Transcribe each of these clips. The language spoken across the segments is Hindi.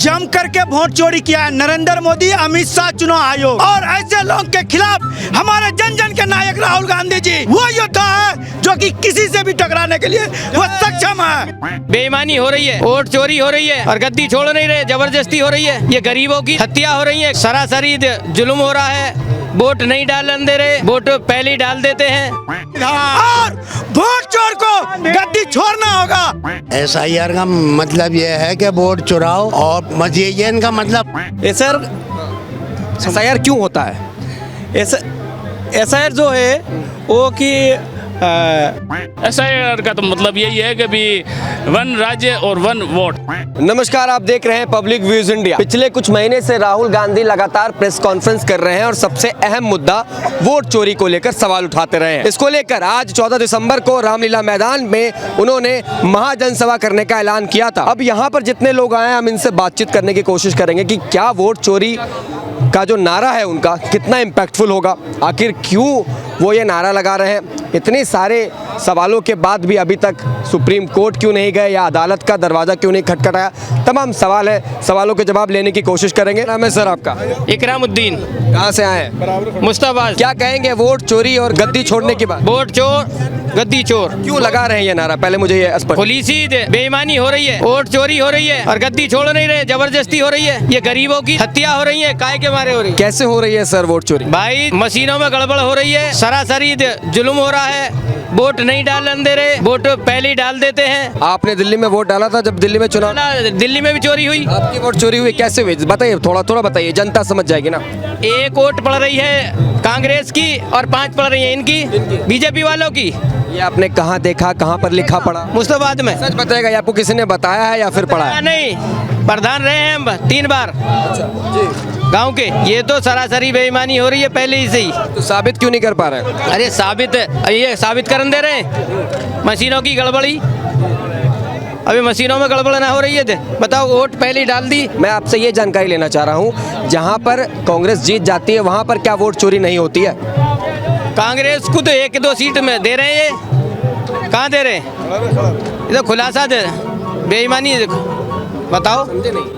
जम करके वोट चोरी किया है नरेंद्र मोदी, अमित शाह, चुनाव आयोग और ऐसे लोग के खिलाफ हमारे जन जन के नायक राहुल गांधी जी वो योद्धा है जो कि किसी से भी टकराने के लिए वो सक्षम है। बेईमानी हो रही है, वोट चोरी हो रही है और गद्दी छोड़ नहीं रहे, जबरदस्ती हो रही है, ये गरीबों की हत्या हो रही है, सरासरी जुल्म हो रहा है, वोट नहीं डालने दे रहे, वोट पहले ही डाल देते हैं और वोट चोर को गद्दी छोड़ना होगा। SIR का मतलब ये है कि वोट चुराओ और मजीन का मतलब सर SIR क्यों होता है? SIR जो है वो कि SIR का तो मतलब यही है कि भी वन राज्य और वन वोट। नमस्कार, आप देख रहे हैं पब्लिक व्यूज इंडिया। पिछले कुछ महीने से राहुल गांधी लगातार प्रेस कॉन्फ्रेंस कर रहे हैं और सबसे अहम मुद्दा वोट चोरी को लेकर सवाल उठाते रहे हैं। इसको लेकर आज 14 दिसंबर को रामलीला मैदान में उन्होंने महाजनसभा करने का ऐलान किया था। अब यहाँ पर जितने लोग आए हम इनसे बातचीत करने की कोशिश करेंगे कि क्या वोट चोरी का जो नारा है उनका कितना इम्पैक्टफुल होगा, आखिर क्यों वो ये नारा लगा रहे हैं, इतने सारे सवालों के बाद भी अभी तक सुप्रीम कोर्ट क्यों नहीं गए या अदालत का दरवाज़ा क्यों नहीं खटखटाया, तमाम सवाल है। सवालों के जवाब लेने की कोशिश करेंगे। नाम है सर आपका? इकरामुद्दीन। कहाँ से आए हैं? मुस्ताबाद। क्या कहेंगे वोट चोरी और गद्दी छोड़ने की बात? वोट चोर गद्दी चोर क्यों लगा रहे हैं ये नारा, पहले मुझे ये स्पष्ट। पुलिसी बेईमानी हो रही है, वोट चोरी हो रही है और गद्दी छोड़ नहीं रहे, जबरदस्ती हो रही है, ये गरीबों की हत्या हो रही है, काय के मारे हो रही है। कैसे हो रही है सर वोट चोरी? भाई मशीनों में गड़बड़ हो रही है, सरासरी जुल्म हो रहा है, वोट नहीं डालने दे रहे, वोट पहले ही डाल देते हैं। आपने दिल्ली में वोट डाला था जब दिल्ली में चुनाव? दिल्ली में भी चोरी हुई। आपकी वोट चोरी हुई, कैसे हुई बताइए, थोड़ा थोड़ा बताइए, जनता समझ जाएगी ना। एक वोट पड़ रही है कांग्रेस की और 5 पड़ रही है इनकी बीजेपी वालों की। ये आपने कहाँ देखा, कहाँ पर लिखा पढ़ा? मुस्ताबाद में। सच बताएगा, या आपको किसी ने बताया है या फिर पढ़ा है? नहीं, प्रधान रहे हैं हम 3 बार गांव के। ये तो सरासरी बेईमानी हो रही है पहले ही से ही। तो साबित क्यों नहीं कर पा रहे? अरे ये साबित करने दे रहे हैं मशीनों की गड़बड़ी। अभी मशीनों में गड़बड़ ना हो रही है, बताओ, वोट पहले ही डाल दी। मैं आपसे ये जानकारी लेना चाह रहा हूँ, जहाँ पर कांग्रेस जीत जाती है वहाँ पर क्या वोट चोरी नहीं होती है? कांग्रेस को तो 1-2 सीट में दे रहे हैं, कहाँ दे रहे हैं? ये तो खुलासा दे बेईमानी है, देखो बताओ।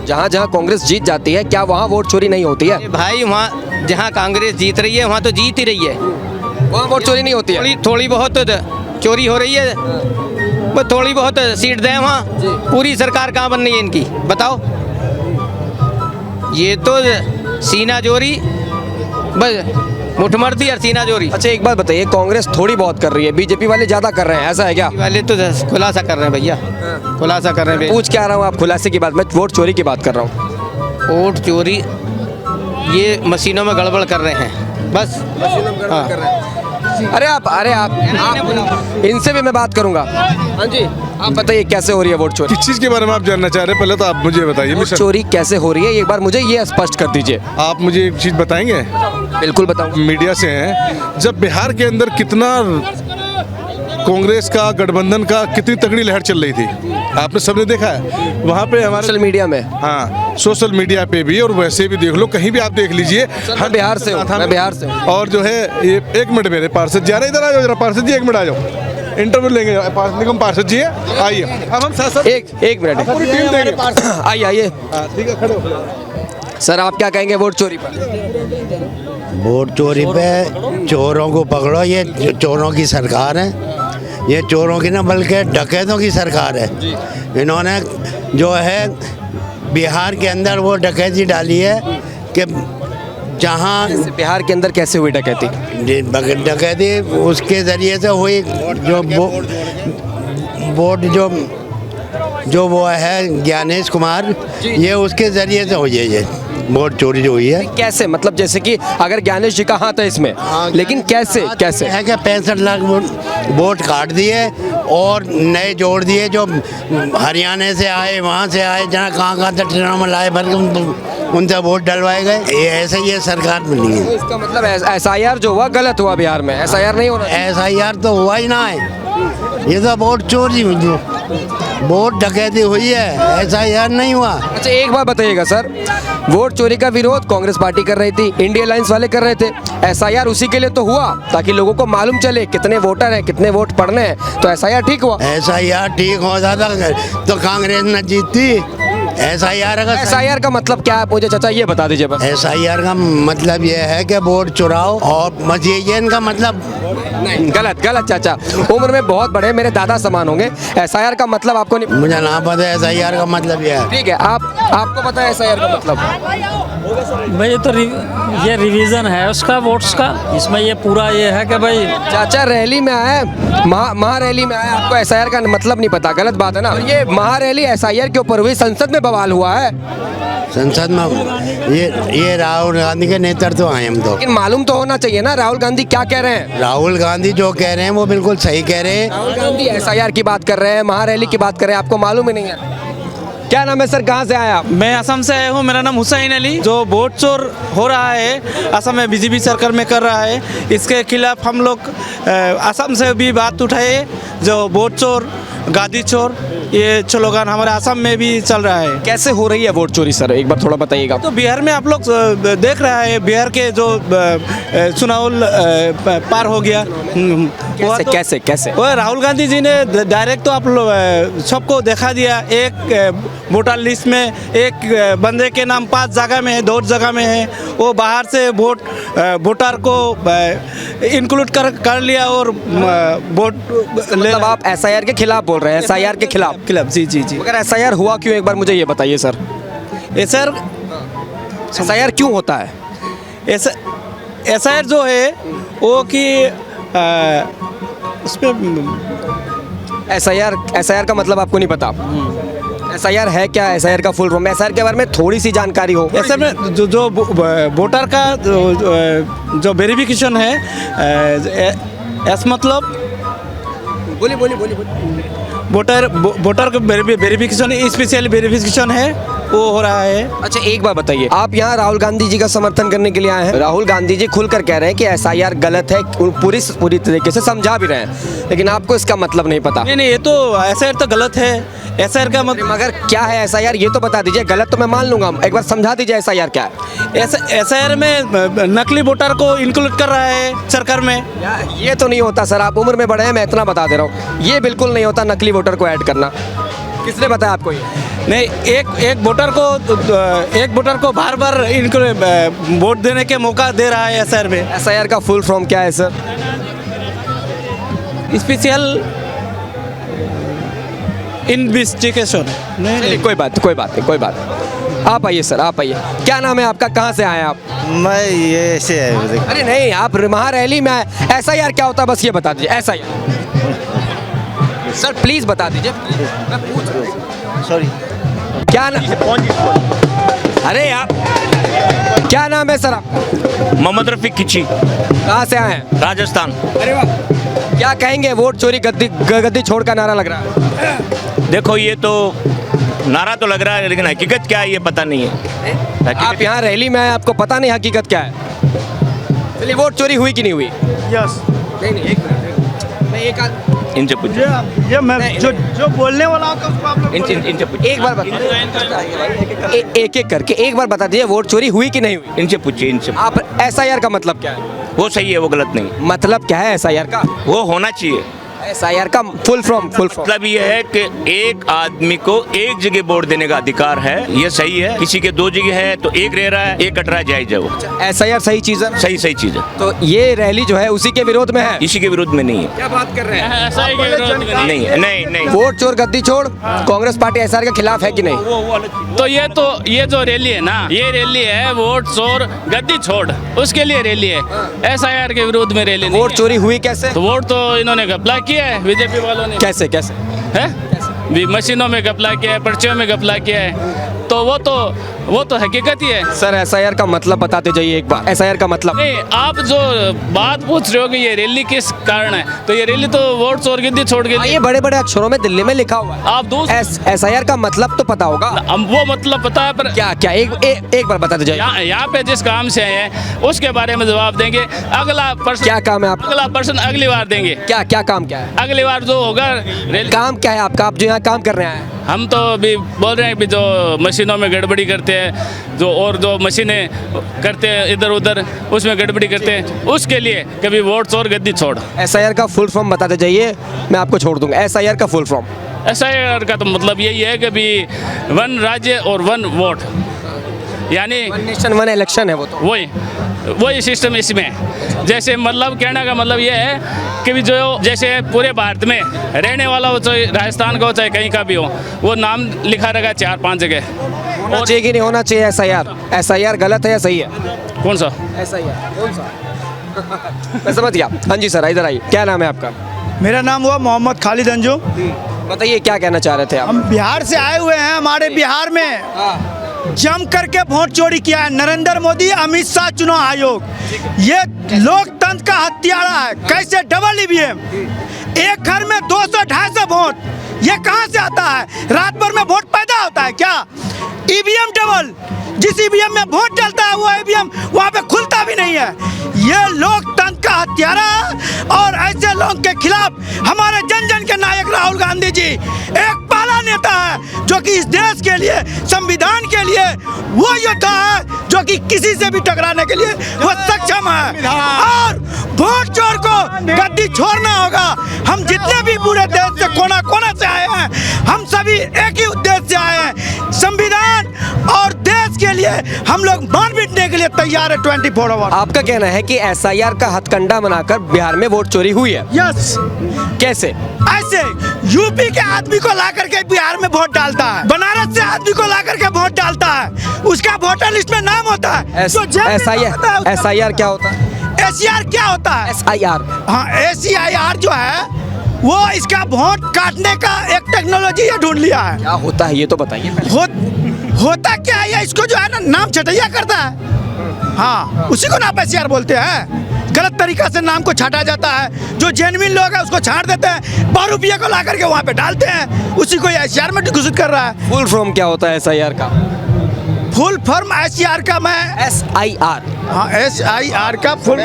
जहाँ जहाँ कांग्रेस जीत जाती है क्या वहाँ वोट चोरी नहीं होती है? भाई वहाँ जहाँ कांग्रेस जीत रही है वहाँ तो जीत ही रही है, वहाँ वोट चोरी नहीं होती है। थोड़ी बहुत चोरी हो रही है, वो थोड़ी बहुत सीट दें वहाँ। पूरी सरकार कहाँ बन रही है इनकी, बताओ। ये तो सीना जोरी, बस मुठमर्दी और सीना जोरी। अच्छा एक बात बताइए, कांग्रेस थोड़ी बहुत कर रही है, बीजेपी वाले ज्यादा कर रहे हैं, ऐसा है क्या? वाले तो खुलासा कर रहे हैं भैया, खुलासा कर रहे हैं। पूछ क्या रहा हूँ, आप खुलासे की बात, मैं वोट चोरी की बात कर रहा हूँ। वोट चोरी ये मशीनों में गड़बड़ कर रहे हैं, बस। अरे आप इनसे भी मैं बात करूंगा। हाँ जी, आप बताइए कैसे हो रही है वोट चोरी? किस चीज के बारे में आप जानना चाह रहे हैं? पहले तो आप मुझे बताइए। वोट चोरी कैसे हो रही है एक बार मुझे ये स्पष्ट कर दीजिए। आप मुझे एक चीज बताएंगे? बिल्कुल बताऊं। मीडिया से हैं, जब बिहार के अंदर कितना कांग्रेस का गठबंधन का कितनी तगड़ी लहर चल रही थी, आपने सबने देखा है। वहाँ पे हमारे सोशल मीडिया में, हाँ सोशल मीडिया पे भी और वैसे भी देख लो, कहीं भी आप देख लीजिए। मैं बिहार से हूँ, मैं बिहार से हूँ। और जो है ये 1 मिनट मेरे पार्षद जा रहे, इधर आ जाओ जरा, पार्षद जी 1 मिनट आ जाओ, इंटरव्यू लेंगे। निगम पार्षद जी है, आइए। अब हम साथ एक मिनट आइए आइए। ठीक है, खड़े हो। सर आप क्या कहेंगे वोट चोरी पर? वोट चोरी पे चोरों को पकड़ो, ये चोरों की सरकार है, ये चोरों की ना बल्कि डकैतों की सरकार है। इन्होंने जो है बिहार के अंदर वो डकैती डाली है कि जहाँ बिहार के अंदर कैसे हुई डकैती? डकैती उसके ज़रिए से हुई, जो वोट जो वो है ज्ञानेश कुमार, ये उसके ज़रिए से हुई है ये वोट चोरी जो हुई है। कैसे, मतलब जैसे कि अगर ज्ञानेश जी का हाथ है इसमें, लेकिन कैसे है कि 65 लाख वोट काट दिए और नए जोड़ दिए, जो हरियाणा से आए, वहाँ से आए, जहाँ कहाँ से ट्रेनों में लाए भर के उनसे वोट डलवाए गए। ये ऐसे ये सरकार बनी है। इसका मतलब SIR जो हुआ गलत हुआ बिहार में, SIR नहीं होना। SIR तो हुआ ही ना है, ये तो वोट चोरी, वोट डकैती हुई है, SIR नहीं हुआ। अच्छा एक बात बताइएगा सर, वोट चोरी का विरोध कांग्रेस पार्टी कर रही थी, इंडिया अलायंस वाले कर रहे थे, SIR उसी के लिए तो हुआ ताकि लोगों को मालूम चले कितने वोटर हैं, कितने वोट पड़ने हैं, तो SIR ठीक हुआ। SIR ठीक हो जाता तो कांग्रेस न जीतती, SIR का SIR का मतलब क्या है मुझे चाचा ये बता दीजिए बस। SIR का मतलब ये है कि वोट चुराओ और मजीजन का मतलब नहीं गलत गलत चाचा, उम्र में बहुत बड़े मेरे दादा समान होंगे। SIR का मतलब आपको नहीं? मुझे ना पता है SIR का मतलब ये है। ठीक है, आपको पता है SIR का मतलब? भाई तो ये रिवीजन है उसका वोट्स का, इसमें ये पूरा ये है कि भाई चाचा रैली में आए, महारैली में आए, आपको SIR का मतलब नहीं पता, गलत बात है ना। ये महारैली SIR के ऊपर हुई, संसद में बवाल हुआ है। संसद में ये राहुल गांधी के नेतृत्व आए हम तो। लेकिन मालूम तो होना चाहिए ना राहुल गांधी क्या कह रहे हैं। राहुल गांधी जो कह रहे हैं वो बिल्कुल सही कह रहे हैं। राहुल गांधी SIR की बात कर रहे हैं, महारैली की बात कर रहे हैं, आपको मालूम ही नहीं है। क्या नाम है सर, कहाँ से आए आप? मैं असम से आया हूँ, मेरा नाम हुसैन अली। जो वोट चोर हो रहा है असम में, बीजेपी सरकार में कर रहा है, इसके खिलाफ हम लोग असम से भी बात उठाए। जो वोट चोर, गादी चोर, ये स्लोगान हमारे असम में भी चल रहा है। कैसे हो रही है वोट चोरी सर, एक बार थोड़ा बताइएगा। तो बिहार में आप लोग देख रहा है, बिहार के जो चुनाव पार हो गया। कैसे कैसे कैसे? वो राहुल गांधी जी ने डायरेक्ट तो आप लोग सबको दिखा दिया। एक वोटर लिस्ट में एक बंदे के नाम 5 जगह में है, 2 जगह में है, वो बाहर से वोटर को इंक्लूड कर लिया और वोट मतलब आप SIR के खिलाफ बोल रहे हैं? SIR के खिलाफ? जी जी जी। मगर SIR हुआ क्यों, एक बार मुझे ये बताइए सर। सर SIR क्यों होता है? SIR जो है वो कि उसमें SIR का मतलब आपको नहीं पता? SIR है क्या? SIR का फुल फॉर्म? SIR के बारे में थोड़ी सी जानकारी हो। ऐसे में जो वोटर का जो वेरिफिकेशन है, एस मतलब बोलिए बोलिए बोलिए बोलिए। वोटर का वेरिफिकेशन, स्पेशल वेरिफिकेशन है, वो हो रहा है। अच्छा एक बात बताइए, आप यहाँ राहुल गांधी जी का समर्थन करने के लिए आए हैं। राहुल गांधी जी खुलकर कह रहे हैं कि SIR गलत है, पूरी तरीके से समझा भी रहे हैं, लेकिन आपको इसका मतलब नहीं पता। नहीं, ये तो SIR तो गलत है। SIR का मतलब मगर क्या है SIR, ये तो बता दीजिए। गलत तो मैं मान लूंगा, एक बार समझा दीजिए SIR क्या है। SIR में नकली वोटर को इंक्लूड कर रहा है सरकार में। ये तो नहीं होता सर, आप उम्र में बड़े हैं, मैं इतना बता दे रहा हूँ, ये बिल्कुल नहीं होता नकली वोटर को ऐड करना। किसने बताया आपको ये? नहीं, एक वोटर को बार इनको वोट देने के मौका दे रहा है SIR में। SIR का फुल फॉर्म क्या है सर? Special investigation. चलिए कोई बात नहीं। आप आइए सर, आप आइए। क्या नाम है आपका, कहाँ से आए आप? मैं ये से है। अरे नहीं, आप महारैली में आए। SIR क्या होता है बस ये बता दीजिए। SIR सर प्लीज बता दीजिए, मैं पूछ रहा हूँ। सॉरी, क्या अरे आप क्या नाम है सर आप? मोहम्मद रफीक किची। कहाँ से आए हैं? राजस्थान। अरे वाह, क्या कहेंगे? वोट चोरी गद्दी छोड़ का नारा लग रहा है। देखो ये तो नारा तो लग रहा है, लेकिन हकीकत क्या है ये पता नहीं है। आप यहाँ रैली में आए, आपको पता नहीं हकीकत क्या है? चलिए, वोट चोरी हुई कि नहीं हुई? यस। नहीं एक मिनट, इनसे पूछो। ये मैं जो बोलने वाला हूँ उसको आप लोग इनसे पूछो। एक बार एक एक करके एक बार बता दीजिए, वोट चोरी हुई कि नहीं हुई? इनसे पूछिए, इनसे। आप SIR का मतलब क्या है? वो सही है, वो गलत नहीं। मतलब क्या है SIR का? वो होना चाहिए। SIR का फुल फॉर्म मतलब ये है कि एक आदमी को एक जगह वोट देने का अधिकार है, ये सही है। किसी के 2 जगह है तो एक रह रहा है, एक कट रहा है, जायज है वो। SIR सही चीज है? सही चीज है। तो ये रैली जो है उसी के विरोध में है? इसी के विरोध में नहीं है। क्या बात कर रहे हैं? SI के विरोध में नहीं। वोट चोर गद्दी छोड़, कांग्रेस पार्टी SIR के खिलाफ है कि नहीं? तो ये जो रैली है ना, ये रैली है वोट चोर गद्दी छोड़, उसके लिए रैली है। SIR के विरोध में रैली नहीं वोट है। चोरी हुई कैसे? तो वोट तो इन्होंने घपला किया है, बीजेपी वालों ने। कैसे कैसे? है भी मशीनों में घपला किया है, पर्चियों में घपला किया है, तो वो तो हकीकत ही है। सर SIR का मतलब बताते जाइए एक बार। SIR का मतलब नहीं, आप जो बात पूछ रहे हो कि ये रैली किस कारण है, तो ये रैली तो वोट चोर गिद्दी छोड़ के। ये बड़े बड़े अक्षरों में दिल्ली में लिखा हुआ है। आप SIR का मतलब तो पता होगा। हम वो मतलब पता है, पर क्या क्या एक बार बताते जाइए। यहाँ पे जिस काम से आए हैं उसके बारे में जवाब देंगे। अगला पर्सन क्या काम है आप? अगला पर्सन अगली बार देंगे। क्या क्या काम क्या है? अगली बार जो होगा रैली। काम क्या है आपका? आप जो यहाँ काम कर रहे हैं? हम तो अभी बोल रहे हैं कि जो मशीनों में गड़बड़ी करते हैं, जो मशीनें करते हैं इधर उधर, उसमें गड़बड़ी करते हैं, उसके लिए कभी वोट चोर गद्दी छोड़। SIR का फुल फॉर्म बताते जाइए, मैं आपको छोड़ दूंगा। SIR का फुल फॉर्म SIR का तो मतलब यही है कि भी वन राज्य और वन वोट, यानी वन नेशन वन इलेक्शन है वो तो। वही सिस्टम इसमें है। जैसे मतलब कहने का मतलब ये है कि भी जो जैसे पूरे भारत में रहने वाला हो, चाहे राजस्थान का हो चाहे कहीं का भी हो, वो नाम लिखा रहेगा 4-5 जगह। होना चाहिए कि नहीं होना चाहिए SIR गलत है या सही है? कौन सा SIR कौन सा? मैं समझ गया। हाँ जी सर, इधर आइए। क्या नाम है आपका? मेरा नाम हुआ मोहम्मद खालिद अंजू। बताइए क्या कहना चाह रहे थे आप? हम बिहार से आए हुए हैं। हमारे बिहार में जम करके वोट चोरी किया है नरेंद्र मोदी, अमित शाह चुनाव आयोग। ये लोकतंत्र का हत्यारा है। कैसे डबल EVM, एक घर में 200-250 वोट, ये कहाँ से आता है? रात भर में वोट पैदा होता है क्या? EVM डबल, जिस EVM में वोट डालता है वो EVM वहाँ पे खुलता भी नहीं है। ये लोकतंत्र का हत्यारा, और ऐसे लोगों के खिलाफ हमारे जन जन के नायक राहुल गांधी जी एक पाला नेता है जो कि इस देश के लिए, संविधान के लिए वो योद्धा है जो कि किसी से भी टकराने के लिए वो सक्षम है। और वोट चोर को गद्दी छोड़ना होगा। हम जितने भी पूरे देश से कोना कोना से आए हैं, हम सभी एक ही उद्देश्य से आए हैं, संविधान और देश के लिए हम लोग मान बिटने के लिए तैयार है 24 आवर। आपका कहना है कि SIR का हथकंडा बनाकर बिहार में वोट चोरी हुई है? यस। कैसे? ऐसे यूपी के आदमी को ला करके बिहार में वोट डालता है, बनारस से आदमी को ला करके वोट डालता है, उसका वोटर लिस्ट में नाम होता है। SIR क्या होता है? SIR क्या होता है? SIR, हाँ, SIR जो है वो इसका वोट काटने का एक टेक्नोलॉजी ये ढूंढ लिया है। क्या होता है ये तो बताइए। होता क्या है, इसको जो है ना नाम छटैया करता है। हाँ, उसी को ना SIR बोलते हैं। गलत तरीका से नाम को छाटा जाता है। जो जेन्युइन लोग है उसको छाट देते हैं, 12 रुपये को ला करके वहाँ पे डालते हैं, उसी को SIR में घोषित कर रहा है। फुल फॉर्म क्या होता है SIR का? फुल फॉर्म SIR का मैं SIR, हाँ SIR का फुल।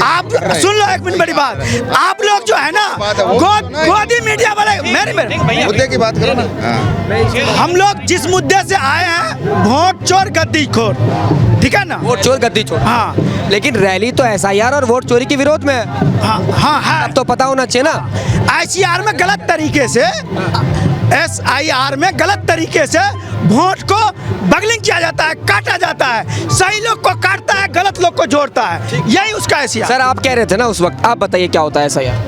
आप सुन लो एक मिनट, बड़ी बात, आप लोग जो है ना गोदी मीडिया वाले, मेरे मुद्दे की बात करो ना। हम लोग जिस मुद्दे से आए हैं, वोट चोर गद्दी खोर, ठीक है ना? वोट चोर गद्दी चोर। हाँ, लेकिन रैली तो SIR और वोट चोरी के विरोध में है। हाँ है। अब तो पता होना चाहिए ना। SIR में गलत तरीके से, SIR में गलत तरीके से वोट को बगलिंग किया जाता है, काटा जाता है। सही लोग को काटता है, गलत लोग को जोड़ता है, यही उसका SIR। सर आप कह रहे थे ना उस वक्त, आप बताइए क्या होता है SIR?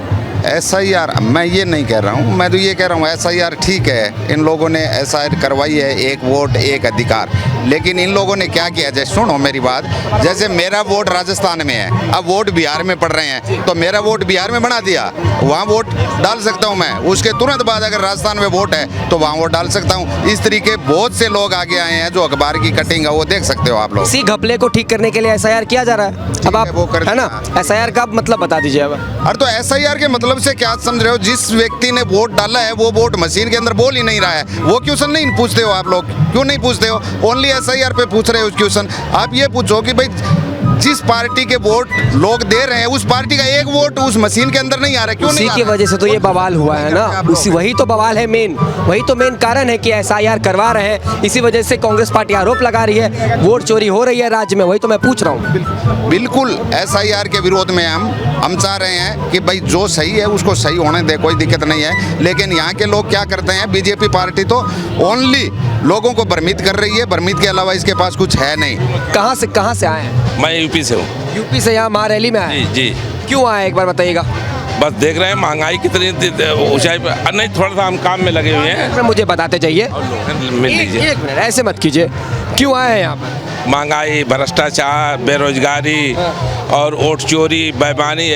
SIR मैं ये नहीं कह रहा हूँ, मैं तो ये कह रहा हूँ SIR ठीक है, इन लोगों ने SIR करवाई है, एक वोट एक अधिकार। लेकिन इन लोगों ने क्या किया, जैसे सुनो मेरी बात, जैसे मेरा वोट राजस्थान में है, अब वोट बिहार में पड़ रहे हैं, तो मेरा वोट बिहार में बना दिया, वहाँ वोट डाल सकता हूँ मैं। उसके तुरंत बाद अगर राजस्थान में वोट है तो वहाँ वोट डाल सकता हूँ। इस तरीके बहुत से लोग आगे आए हैं, जो अखबार की कटिंग है वो देख सकते हो आप लोग। इसी घपले को ठीक करने के लिए SIR किया जा रहा है। अब आप वो कर है ना, SIR का मतलब बता दीजिए अब। अरे तो SIR के मतलब से क्या समझ रहे हो? जिस व्यक्ति ने वोट डाला है वो वोट मशीन के अंदर बोल ही नहीं रहा है, वो क्वेश्चन नहीं पूछते हो आप लोग? क्यों नहीं पूछते हो? ओनली SIR पे पूछ रहे हो क्वेश्चन। आप ये पूछो कि भाई जिस पार्टी के वोट लोग दे रहे हैं, उस पार्टी का एक वोट उस मशीन के अंदर नहीं आ रहा, क्यों नहीं आ उसी की रहा? वजह से तो ये बवाल हुआ है ना, वही तो बवाल है मेन, वही तो मेन कारण है कि SIR करवा रहे हैं। इसी वजह से कांग्रेस पार्टी आरोप लगा रही है वोट चोरी हो रही है राज्य में, वही तो मैं पूछ रहा हूँ। बिल्कुल SIR के विरोध में हम चाह रहे हैं कि भाई जो सही है उसको सही होने दे, कोई दिक्कत नहीं है। लेकिन यहाँ के लोग क्या करते हैं, बीजेपी पार्टी तो ओनली लोगों को भ्रमित कर रही है, भ्रमित के अलावा इसके पास कुछ है नहीं। कहाँ से आए हैं? मैं यूपी से हूँ। यूपी से यहाँ महारैली में आए? जी। क्यों आए एक बार बताइएगा। बस देख रहे हैं महंगाई कितनी ऊंचाई पर। नहीं, थोड़ा सा हम काम में लगे हुए हैं। मुझे बताते जाइए। मिल लीजिए। एक मिनट, ऐसे मत कीजिए। क्यों आए हैं यहाँ पर? महंगाई, भ्रष्टाचार, बेरोजगारी और वोट चोरी, बेईमानी,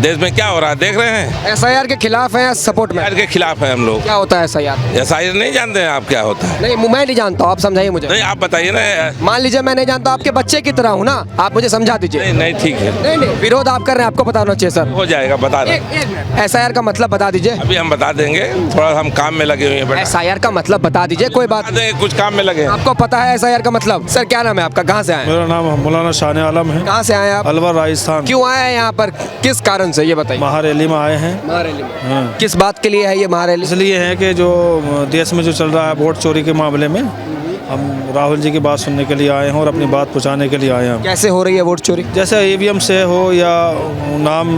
देश में क्या हो रहा है देख रहे हैं। SIR के खिलाफ है या सपोर्ट में? SIR के खिलाफ है हम लोग। क्या होता है SIR? SIR नहीं जानते हैं आप क्या होता है? नहीं, मैं नहीं जानता हूँ, आप समझाइए मुझे। नहीं, आप बताइए ना। मान लीजिए मैं नहीं जानता, आपके बच्चे की तरह हूँ ना, आप मुझे समझा दीजिए। नहीं ठीक है। नहीं, विरोध आप कर रहे हैं, आपको पता होना चाहिए सर। हो जाएगा, बता रहे। SIR का मतलब बता दीजिए। अभी हम बता देंगे, थोड़ा हम काम में लगे हुए हैं। SIR का मतलब बता दीजिए, कोई बात नहीं, कुछ काम में लगे। आपको पता है SIR का मतलब? सर क्या नाम है आपका, कहाँ से आए? मेरा नाम मौलाना शान आलम है। कहाँ से आए आप? अलवर, राजस्थान। क्यों आए हैं यहाँ पर, किस कारण से ये बताइए। महारैली में आए हैं। महारैली में? हाँ। किस बात के लिए है ये महारैली? इसलिए है कि जो देश में जो चल रहा है वोट चोरी के मामले में, हम राहुल जी की बात सुनने के लिए आए हैं और अपनी बात पहुंचाने के लिए आए हैं। कैसे हो रही है वोट चोरी? जैसे EVM से हो या नाम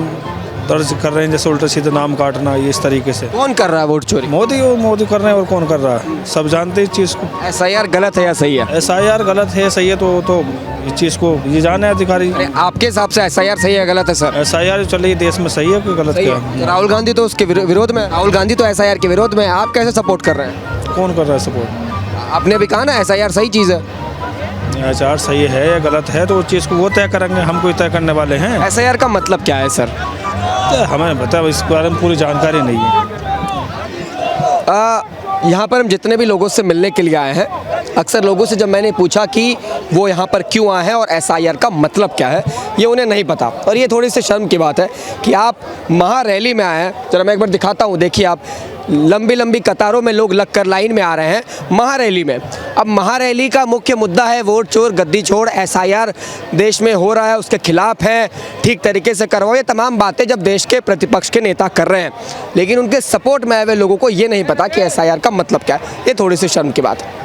दर्ज कर रहे हैं, जैसे उल्टा सीधे नाम काटना, ये इस तरीके से। कौन कर रहा है वोट चोरी? मोदी कर रहे हैं, और कौन कर रहा है? सब जानते हैं इस चीज़ को। SIR गलत है या सही है? SIR गलत है सही है तो इस चीज़ को ये जाने अधिकारी। अरे आपके हिसाब से SIR सही है गलत है सर? SIR चल रही देश में सही है, कोई गलत क्या है? राहुल गांधी तो उसके विरोध में, राहुल गांधी तो SIR के विरोध में, आप कैसे सपोर्ट कर रहे हैं? कौन कर रहा है सपोर्ट? आपने भी कहा ना SIR सही चीज़ है। SIR सही है या गलत है तो उस चीज़ को वो तय करेंगे, हम कोई तय करने वाले हैं? SIR का मतलब क्या है सर? हमें पता है, इस बारे में पूरी जानकारी नहीं है। यहाँ पर हम जितने भी लोगों से मिलने के लिए आए हैं, अक्सर लोगों से जब मैंने पूछा कि वो यहाँ पर क्यों आए हैं और SIR का मतलब क्या है, ये उन्हें नहीं पता। और ये थोड़ी सी शर्म की बात है कि आप महारैली में आए हैं। चलो मैं एक बार दिखाता हूँ, देखिए आप, लंबी लंबी कतारों में लोग लगकर लाइन में आ रहे हैं महारैली में। अब महारैली का मुख्य मुद्दा है वोट चोर गद्दी छोड़, SIR देश में हो रहा है उसके खिलाफ है, ठीक तरीके से करवाओ, ये तमाम बातें जब देश के प्रतिपक्ष के नेता कर रहे हैं, लेकिन उनके सपोर्ट में आए हुए लोगों को ये नहीं पता कि SIR का मतलब क्या है। ये थोड़ी सी शर्म की बात है।